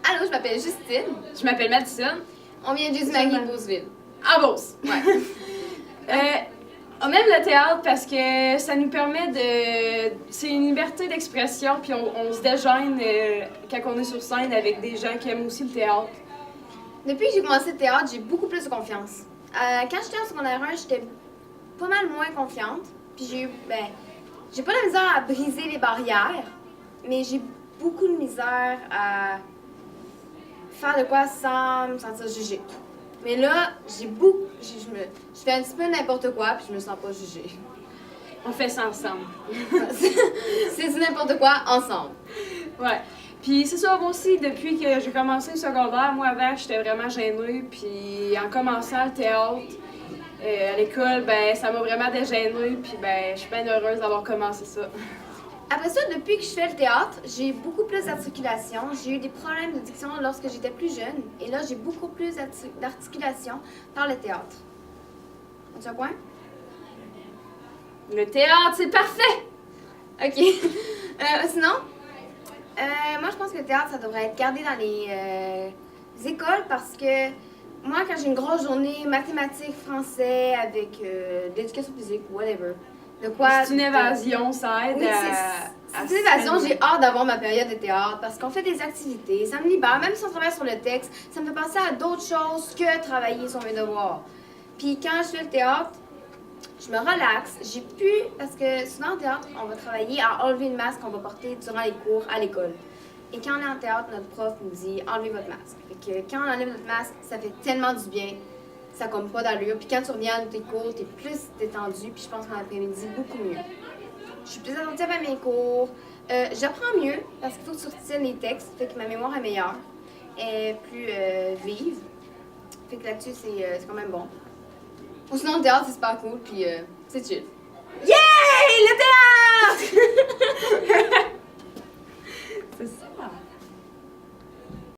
Allô, je m'appelle Justine. Je m'appelle Madison. On vient de Jésus-Marie, Beauceville. À Beauce. Ouais. On aime le théâtre parce que ça nous permet de... C'est une liberté d'expression, puis on se déjeune quand on est sur scène avec des gens qui aiment aussi le théâtre. Depuis que j'ai commencé le théâtre, j'ai beaucoup plus de confiance. Quand j'étais en secondaire 1, j'étais pas mal moins confiante. Puis j'ai pas de misère à briser les barrières, mais j'ai beaucoup de misère à faire de quoi sans me sentir jugée. Mais là, je fais un petit peu n'importe quoi, puis je me sens pas jugée. On fait ça ensemble. C'est du n'importe quoi ensemble. Ouais. Puis c'est ça, moi aussi, depuis que j'ai commencé le secondaire, moi avant, j'étais vraiment gênée. Puis en commençant le théâtre à l'école, ben ça m'a vraiment dégênée. Puis ben je suis bien heureuse d'avoir commencé ça. Après ça, depuis que je fais le théâtre, j'ai beaucoup plus d'articulation. J'ai eu des problèmes de diction lorsque j'étais plus jeune. Et là, j'ai beaucoup plus d'articulation par le théâtre. As-tu un point? Le théâtre, c'est parfait! OK. Sinon, moi, je pense que le théâtre, ça devrait être gardé dans les écoles parce que moi, quand j'ai une grosse journée mathématiques, français, avec de l'éducation physique, whatever, de quoi... C'est une évasion, ça aide Oui, c'est une évasion. J'ai hâte d'avoir ma période de théâtre parce qu'on fait des activités, ça me libère. Même si on travaille sur le texte, ça me fait penser à d'autres choses que travailler sur mes devoirs. Puis quand je fais le théâtre, je me relaxe. J'ai pu, parce que souvent en théâtre, on va travailler à enlever le masque qu'on va porter durant les cours à l'école. Et quand on est en théâtre, notre prof nous dit enlevez votre masque. Fait que quand on enlève notre masque, ça fait tellement du bien. Ça comme pas d'allure. Puis quand tu reviens de tes cours, t'es plus détendu. Puis je pense qu'en après-midi, beaucoup mieux. Je suis plus attentive à mes cours. J'apprends mieux parce qu'il faut que tu retiennes les textes. Fait que ma mémoire est meilleure. Elle est plus vive. Fait que là-dessus, c'est quand même bon. Ou sinon, le théâtre, c'est super cool. Puis c'est chill. Yay! Le théâtre!